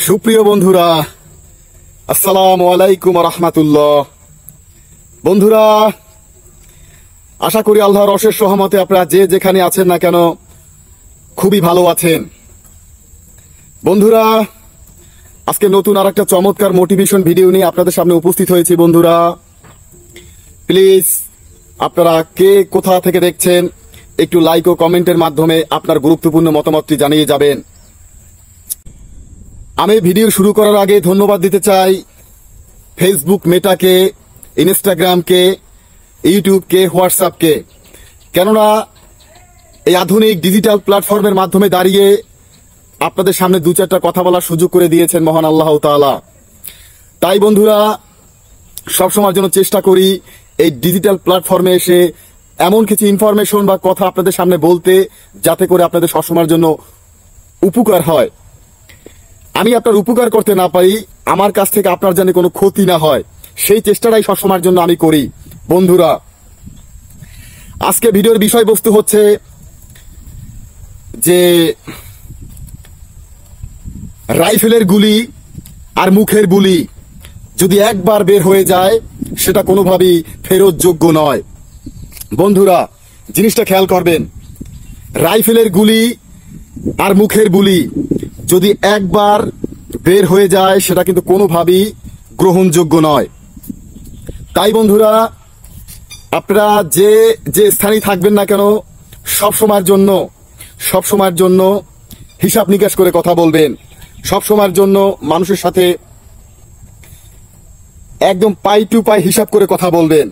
সুপ্রিয় বন্ধুরা, আসসালামু আলাইকুম রাহমাতুল্লাহ। বন্ধুরা, আশা করি আল্লাহর অশেষ রহমতে আপনারা যে যেখানে আছেন না কেন খুবই ভালো আছেন। বন্ধুরা, আজকে নতুন আর একটা চমৎকার মোটিভেশন ভিডিও নিয়ে আপনাদের সামনে উপস্থিত হয়েছি। বন্ধুরা, প্লিজ আপনারা কে কোথা থেকে দেখছেন একটু লাইক ও কমেন্টের মাধ্যমে আপনার গুরুত্বপূর্ণ মতামতটি জানিয়ে যাবেন। আমি ভিডিও শুরু করার আগে ধন্যবাদ দিতে চাই ফেসবুক মেটাকে, ইনস্টাগ্রামকে, ইউটিউবকে, হোয়াটসঅ্যাপকে। কেননা এই আধুনিক ডিজিটাল প্ল্যাটফর্মের মাধ্যমে দাঁড়িয়ে আপনাদের সামনে দু চারটা কথা বলার সুযোগ করে দিয়েছেন মহান আল্লাহ তাআলা। তাই বন্ধুরা, সবসময়ের জন্য চেষ্টা করি এই ডিজিটাল প্ল্যাটফর্মে এসে এমন কিছু ইনফরমেশন বা কথা আপনাদের সামনে বলতে, যাতে করে আপনাদের সবসময়ের জন্য উপকার হয়। আমি আপনার উপকার করতে না পারি, আমার কাছ থেকে আপনার যেন কোনো ক্ষতি না হয়, সেই চেষ্টাটাই সবসময়ের জন্য আমি করি। বন্ধুরা, আজকে ভিডিওর বিষয়বস্তু হচ্ছে যে রাইফেলের গুলি আর মুখের বুলি যদি একবার বের হয়ে যায় সেটা কোনোভাবেই ফেরত যোগ্য নয়। বন্ধুরা, জিনিসটা খেয়াল করবেন, রাইফেলের গুলি আর মুখের বুলি যদি একবার বের হয়ে যায় সেটা কিন্তু কোনোভাবেই গ্রহণযোগ্য নয়। তাই বন্ধুরা, আপনারা যে যে স্থানেই থাকবেন না কেন সবসময়ের জন্য হিসাব নিকাশ করে কথা বলবেন। সবসময়ের জন্য মানুষের সাথে একদম পাই টু পাই হিসাব করে কথা বলবেন।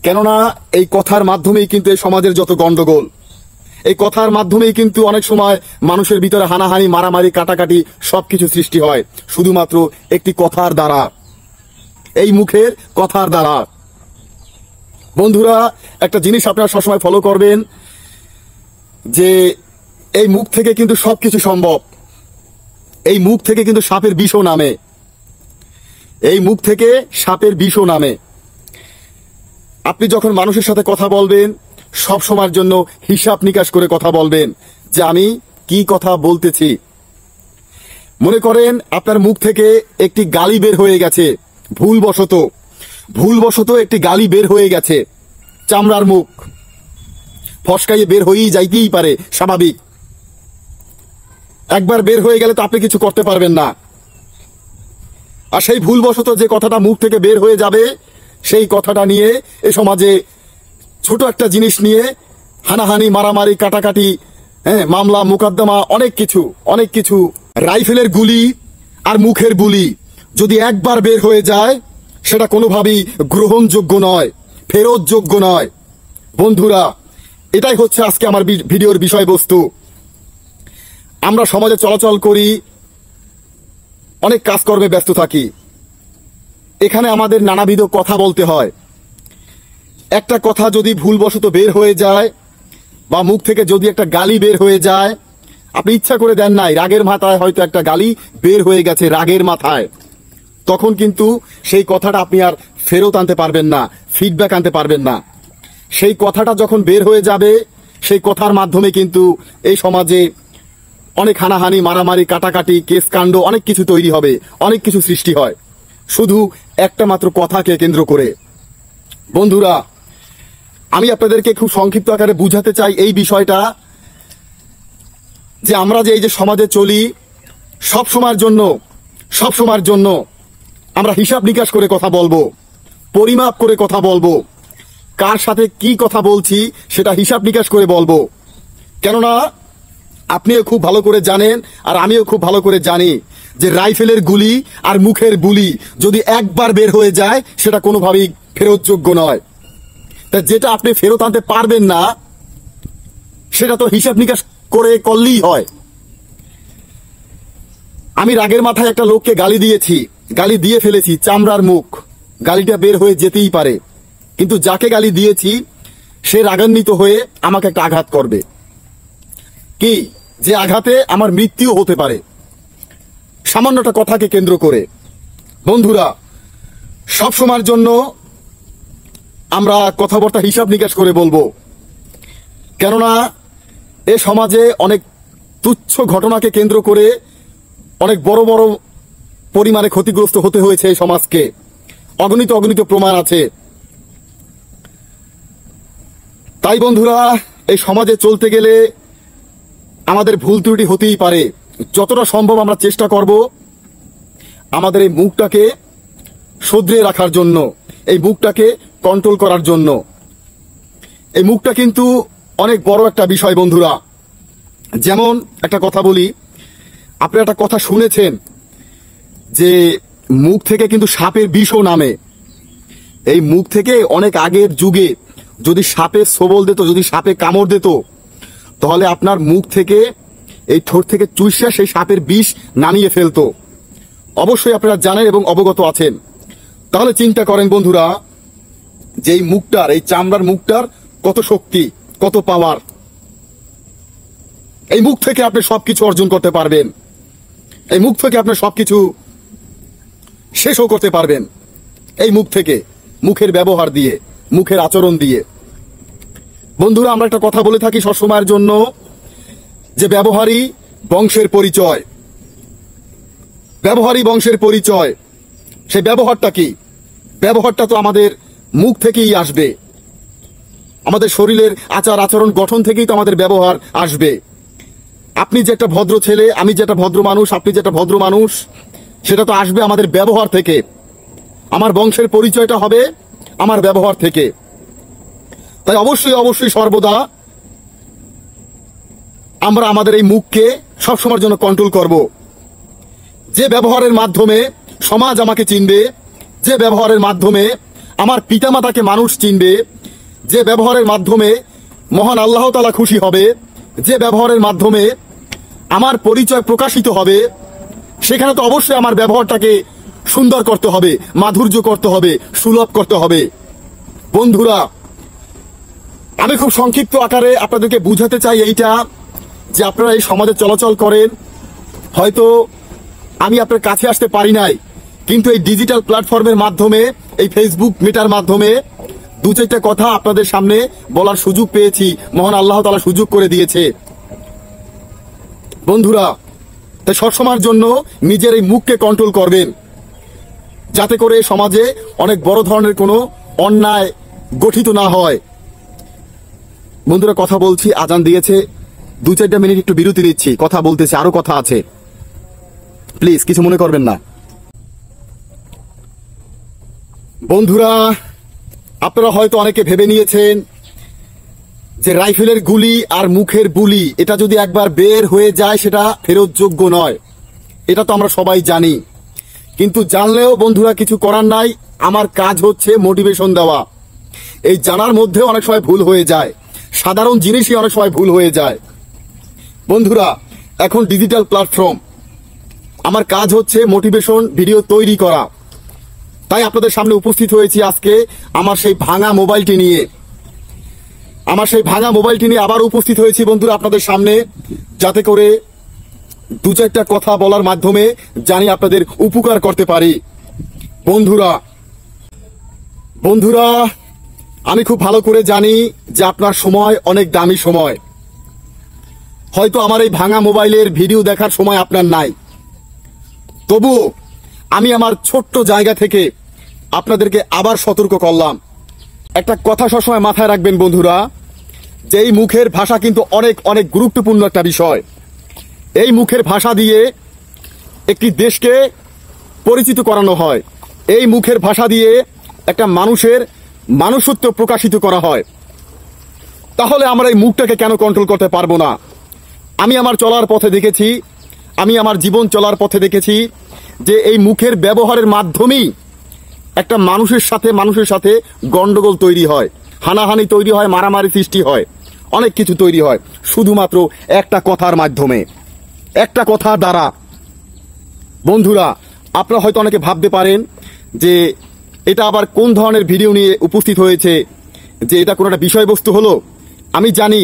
কেননা এই কথার মাধ্যমেই কিন্তু এই সমাজের যত গন্ডগোল, এই কথার মাধ্যমেই কিন্তু অনেক সময় মানুষের ভিতরে হানাহানি, মারামারি, কাটাকাটি সবকিছু সৃষ্টি হয় শুধুমাত্র একটি কথার দ্বারা, এই মুখের কথার দ্বারা। বন্ধুরা, একটা জিনিস আপনারা সবসময় ফলো করবেন যে এই মুখ থেকে কিন্তু সবকিছু সম্ভব। এই মুখ থেকে কিন্তু সাপের বিষও নামে, এই মুখ থেকে সাপের বিষও নামে। আপনি যখন মানুষের সাথে কথা বলবেন সব সময়ের জন্য হিসাব নিকাশ করে কথা বলবেন যে আমি কি কথা বলতেছি। মনে করেন আপনার মুখ থেকে একটি গালি বের হয়ে গেছে, ভুলবশত একটি গালি বের হয়ে গেছে, চামড়ার মুখ, ফসকাইয়ে বের হয়েই যাইতেই পারে, স্বাভাবিক। একবার বের হয়ে গেলে তো আপনি কিছু করতে পারবেন না। আর সেই ভুলবশত যে কথাটা মুখ থেকে বের হয়ে যাবে, সেই কথাটা নিয়ে এ সমাজে ছোট একটা জিনিস নিয়ে হানাহানি, মারামারি, কাটাকাটি, মামলা মোকদ্দমা, অনেক কিছু। রাইফেলের গুলি আর মুখের বুলি যদি একবার বের হয়ে যায় সেটা কোনোভাবেই গ্রহণযোগ্য নয়, ফেরত যোগ্য নয়। বন্ধুরা, এটাই হচ্ছে আজকে আমার ভিডিওর বিষয়বস্তু। আমরা সমাজে চলাচল করি, অনেক কাজকর্মে ব্যস্ত থাকি, এখানে আমাদের নানাবিধ কথা বলতে হয়। একটা কথা যদি ভুলবশত বের হয়ে যায় বা মুখ থেকে যদি একটা গালি বের হয়ে যায়, আপনি ইচ্ছা করে দেন নাই, রাগের মাথায় হয়তো একটা গালি বের হয়ে গেছে, রাগের মাথায়, তখন কিন্তু সেই কথাটা আপনি আর ফেরত আনতে পারবেন না, ফিডব্যাক আনতে পারবেন না। সেই কথাটা যখন বের হয়ে যাবে, সেই কথার মাধ্যমে কিন্তু এই সমাজে অনেক হানাহানি, মারামারি, কাটাকাটি, কেস কাণ্ড, অনেক কিছু তৈরি হবে, অনেক কিছু সৃষ্টি হয় শুধু একটা মাত্র কথাকে কেন্দ্র করে। বন্ধুরা, আমি আপনাদেরকে খুব সংক্ষিপ্ত আকারে বুঝাতে চাই এই বিষয়টা যে আমরা যে এই যে সমাজে চলি, সবসময়ের জন্য আমরা হিসাব নিকাশ করে কথা বলবো, পরিমাপ করে কথা বলবো, কার সাথে কি কথা বলছি সেটা হিসাব নিকাশ করে বলবো। কেননা আপনিও খুব ভালো করে জানেন আর আমিও খুব ভালো করে জানি যে রাইফেলের গুলি আর মুখের বুলি যদি একবার বের হয়ে যায় সেটা কোনোভাবেই ফেরতযোগ্য নয়। তা যেটা আপনি ফেরত আনতে পারবেন না সেটা তো হিসাব নিকাশ করে করলেই হয়। আমি রাগের মাথায় একটা লোককে গালি দিয়ে ফেলেছি, চামড়ার মুখ, গালিটা বের হয়ে যেতেই পারে, কিন্তু যাকে গালি দিয়েছি সে রাগান্বিত হয়ে আমাকে একটা আঘাত করবে, কি যে আঘাতে আমার মৃত্যু হতে পারে সামান্যটা কথাকে কেন্দ্র করে। বন্ধুরা, সবসময়ের জন্য আমরা কথাবার্তা হিসাব নিকাশ করে বলবো। কেননা এ সমাজে অনেক তুচ্ছ ঘটনাকে কেন্দ্র করে অনেক বড় বড় পরিমাণে ক্ষতিগ্রস্ত হতে হয়েছে এই সমাজকে। অগণিত অগণিত প্রমাণ আছে। তাই বন্ধুরা, এই সমাজে চলতে গেলে আমাদের ভুল ত্রুটি হতেই পারে। যতটা সম্ভব আমরা চেষ্টা করব আমাদের এই মুখটাকে শুধরে রাখার জন্য, এই মুখটাকে কন্ট্রোল করার জন্য। এই মুখটা কিন্তু অনেক বড় একটা বিষয় বন্ধুরা। যেমন একটা কথা বলি, আপনারা একটা কথা শুনেছেন যে মুখ থেকে কিন্তু সাপের বিষও নামে। এই মুখ থেকে অনেক আগের যুগে যদি সাপে ছোবল দিত, যদি সাপে কামড় দিত, তাহলে আপনার মুখ থেকে, এই ঠোঁট থেকে চুইসা সেই সাপের বিষ নামিয়ে ফেলতো। অবশ্যই আপনারা জানেন এবং অবগত আছেন। তাহলে চিন্তা করেন বন্ধুরা, যে এই মুখটার, এই চামড়ার মুখটার কত শক্তি, কত পাওয়ার। এই মুখ থেকে আপনি সবকিছু অর্জন করতে পারবেন। এই মুখ থেকে আপনি সবকিছু শেষও করতে পারবেন। এই মুখ থেকে, মুখের ব্যবহার দিয়ে, মুখের আচরণ দিয়ে। বন্ধুরা, আমরা একটা কথা বলে থাকি সবসময়ের জন্য, যে ব্যবহারই বংশের পরিচয়। ব্যবহারই বংশের পরিচয়। সেই ব্যবহারটা কি? ব্যবহারটা তো আমাদের মুখ থেকেই আসবে। আমাদের শরীরের আচার আচরণ গঠন থেকেই তো আমাদের ব্যবহার আসবে। আপনি যে একটা ভদ্র ছেলে, আমি যে একটা ভদ্র মানুষ, আপনি যে একটা ভদ্র মানুষ, সেটা তো আসবে আমাদের ব্যবহার থেকে। আমার বংশের পরিচয়টা হবে আমার ব্যবহার থেকে। তাই অবশ্যই অবশ্যই সর্বদা আমরা আমাদের এই মুখকে সবসময়ের জন্য কন্ট্রোল করব। যে ব্যবহারের মাধ্যমে সমাজ আমাকে চিনবে, যে ব্যবহারের মাধ্যমে আমার পিতামাতাকে মানুষ চিনবে, যে ব্যবহারের মাধ্যমে মহান আল্লাহ তাআলা খুশি হবে, যে ব্যবহারের মাধ্যমে আমার পরিচয় প্রকাশিত হবে, সেখানে তো অবশ্যই আমার ব্যবহারটাকে সুন্দর করতে হবে, মাধুর্য করতে হবে, সুলভ করতে হবে। বন্ধুরা, আমি খুব সংক্ষিপ্ত আকারে আপনাদেরকে বুঝাতে চাই এইটা, যে আপনারা এই সমাজে চলাচল করেন, হয়তো আমি আপনার কাছে আসতে পারি নাই, কিন্তু এই ডিজিটাল প্ল্যাটফর্মের মাধ্যমে, এই ফেসবুক মেটার মাধ্যমে দু চারটা কথা আপনাদের সামনে বলার সুযোগ পেয়েছি। মহান আল্লাহ তাআলা সুযোগ করে দিয়েছে। বন্ধুরা, তাই সবসময়ের জন্য নিজের এই মুখকে কন্ট্রোল করবেন, যাতে করে সমাজে অনেক বড় ধরনের কোনো অন্যায় গঠিত না হয়। বন্ধুরা, কথা বলছি, আজান দিয়েছে, 2-4টা মিনিট একটু বিরতি দিচ্ছি, কথা বলতেছি, আরো কথা আছে, প্লিজ কিছু মনে করবেন না। বন্ধুরা, আপনারা হয়তো অনেকে ভেবে নিয়েছেন যে রাইফেলের গুলি আর মুখের বুলি, এটা যদি একবার বের হয়ে যায় সেটা ফেরত যোগ্য নয়। এটা তো আমরা সবাই জানি, কিন্তু জানলেও বন্ধুরা কিছু করার নাই। আমার কাজ হচ্ছে মোটিভেশন দেওয়া। এই জানার মধ্যে অনেক সময় ভুল হয়ে যায়, সাধারণ জিনিসই অনেক সময় ভুল হয়ে যায়। বন্ধুরা, এখন ডিজিটাল প্ল্যাটফর্ম, আমার কাজ হচ্ছে মোটিভেশন ভিডিও তৈরি করা। তাই আপনাদের সামনে উপস্থিত হয়েছি আজকে আমার সেই ভাঙা মোবাইলটি নিয়ে। আবার উপস্থিত হয়েছি বন্ধুরা আপনাদের সামনে, যাতে করে 2-4টা কথা বলার মাধ্যমে জানি আপনাদের উপকার করতে পারি। বন্ধুরা, আমি খুব ভালো করে জানি যে আপনার সময় অনেক দামি সময়। হয়তো আমার এই ভাঙা মোবাইলের ভিডিও দেখার সময় আপনার নাই, তবুও আমি আমার ছোট্ট জায়গা থেকে আপনাদেরকে আবার সতর্ক করলাম। একটা কথা সবসময় মাথায় রাখবেন বন্ধুরা, যে এই মুখের ভাষা কিন্তু অনেক অনেক গুরুত্বপূর্ণ একটা বিষয়। এই মুখের ভাষা দিয়ে একটি দেশকে পরিচিত করানো হয়। এই মুখের ভাষা দিয়ে একটা মানুষের মানুষত্ব প্রকাশিত করা হয়। তাহলে আমরা এই মুখটাকে কেন কন্ট্রোল করতে পারবো না? আমি আমার চলার পথে দেখেছি, আমি আমার জীবন চলার পথে দেখেছি যে এই মুখের ব্যবহারের মাধ্যমেই একটা মানুষের সাথে গন্ডগোল তৈরি হয়, হানাহানি তৈরি হয়, মারামারি সৃষ্টি হয়, অনেক কিছু তৈরি হয় শুধুমাত্র একটা কথার মাধ্যমে, একটা কথার দ্বারা। বন্ধুরা, আপনারা হয়তো অনেকে ভাবতে পারেন যে এটা আবার কোন ধরনের ভিডিও নিয়ে উপস্থিত হয়েছে, যে এটা কোনো একটা বিষয়বস্তু হলো। আমি জানি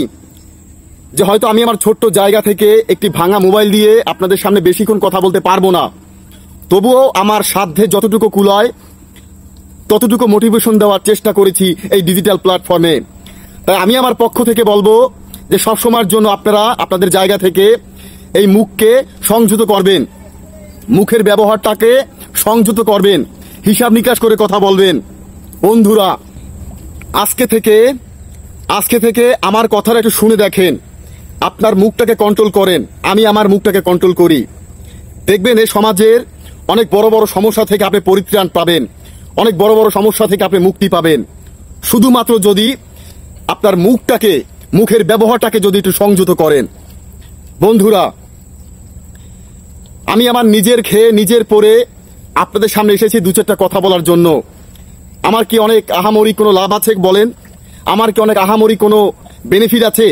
যে হয়তো আমি আমার ছোট্ট জায়গা থেকে একটি ভাঙা মোবাইল দিয়ে আপনাদের সামনে বেশিক্ষণ কথা বলতে পারবো না, তবুও আমার সাধ্যে যতটুকু কুলায় ততটুকু মোটিভেশন দেওয়ার চেষ্টা করেছি এই ডিজিটাল প্ল্যাটফর্মে। তাই আমি আমার পক্ষ থেকে বলবো যে সবসময়ের জন্য আপনারা আপনাদের জায়গা থেকে এই মুখকে সংযত করবেন, মুখের ব্যবহারটাকে সংযত করবেন, হিসাব নিকাশ করে কথা বলবেন। বন্ধুরা, আজকে থেকে আমার কথাটা একটু শুনে দেখেন, আপনার মুখটাকে কন্ট্রোল করেন, আমি আমার মুখটাকে কন্ট্রোল করি। দেখবেন এই সমাজের অনেক বড় বড় সমস্যা থেকে আপনি পরিত্রাণ পাবেন, অনেক বড় বড় সমস্যা থেকে আপনি মুক্তি পাবেন, শুধুমাত্র যদি আপনার মুখের ব্যবহারটাকে যদি একটু সংযত করেন। বন্ধুরা, আমি আমার নিজের খেয়ে নিজের পরে আপনাদের সামনে এসেছি দু চারটা কথা বলার জন্য। আমার কি অনেক আহামরি কোনো লাভ আছে বলেন? আমার কি অনেক আহামরি কোনো বেনিফিট আছে?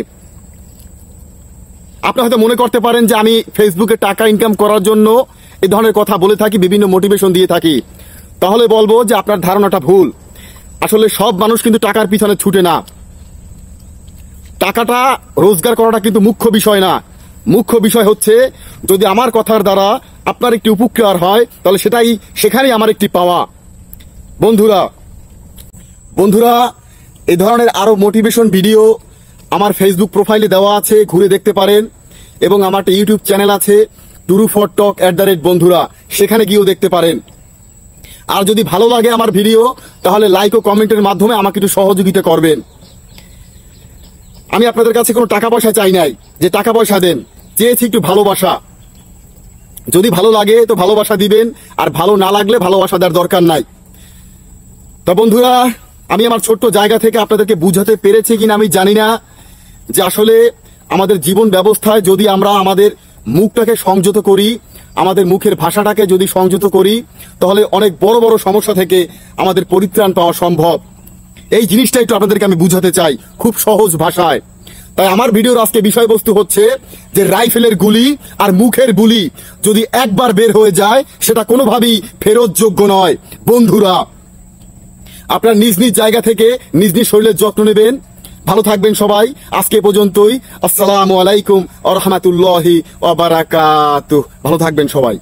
আপনারা হয়তো মনে করতে পারেন যে আমি ফেসবুকে টাকা ইনকাম করার জন্য এই ধরনের কথা বলে থাকি, বিভিন্ন মোটিভেশন দিয়ে থাকি। তাহলে বলবো যে আপনার ধারণাটা ভুল। আসলে সব মানুষ কিন্তু টাকার পিছনে ছুটে না। টাকাটা রোজগার করাটা কিন্তু মুখ্য বিষয় না। মুখ্য বিষয় হচ্ছে যদি আমার কথার দ্বারা আপনার একটি উপকার হয়, তাহলে সেখানেই আমার একটি পাওয়া। বন্ধুরা, এই ধরনের আরো মোটিভেশন ভিডিও আমার ফেসবুক প্রোফাইলে দেওয়া আছে, ঘুরে দেখতে পারেন। এবং আমার একটা ইউটিউব চ্যানেল আছে, টুরু ফর টক @বন্ধুরা, সেখানে গিয়েও দেখতে পারেন। আর যদি ভালো লাগে আমার ভিডিও, তাহলে লাইক ও কমেন্টের মাধ্যমে আমাকে একটু সহযোগিতা করবেন। আমি আপনাদের কাছে কোনো টাকা পয়সা চাই নাই যে টাকা পয়সা দেন, চেয়েছি একটু ভালোবাসা। যদি ভালো লাগে তো ভালোবাসা দিবেন, আর ভালো না লাগলে ভালোবাসা দেওয়ার দরকার নাই। তো বন্ধুরা, আমি আমার ছোট্ট জায়গা থেকে আপনাদেরকে বুঝাতে পেরেছি কিনা আমি জানি না, যে আসলে আমাদের জীবন ব্যবস্থায় যদি আমরা আমাদের মুখটাকে সংযত করি, আমাদের মুখের ভাষাটাকে যদি সংযত করি, তাহলে অনেক বড় বড় সমস্যা থেকে আমাদের পরিত্রাণ পাওয়া সম্ভব। এই জিনিসটা একটু আপনাদেরকে আমি বুঝাতে চাই খুব সহজ ভাষায়। তাই আমার ভিডিওর আজকে বিষয়বস্তু হচ্ছে যে রাইফেলের গুলি আর মুখের বুলি যদি একবার বের হয়ে যায়, সেটা কোনোভাবেই ফেরতযোগ্য নয়। বন্ধুরা, আপনার নিজ নিজ জায়গা থেকে নিজ নিজ শরীরের যত্ন নেবেন। ভালো থাকবেন সবাই। আজকে পর্যন্তই। আসসালামু আলাইকুম ওয়া রাহমাতুল্লাহি ওয়া বারাকাতুহু। ভালো থাকবেন সবাই।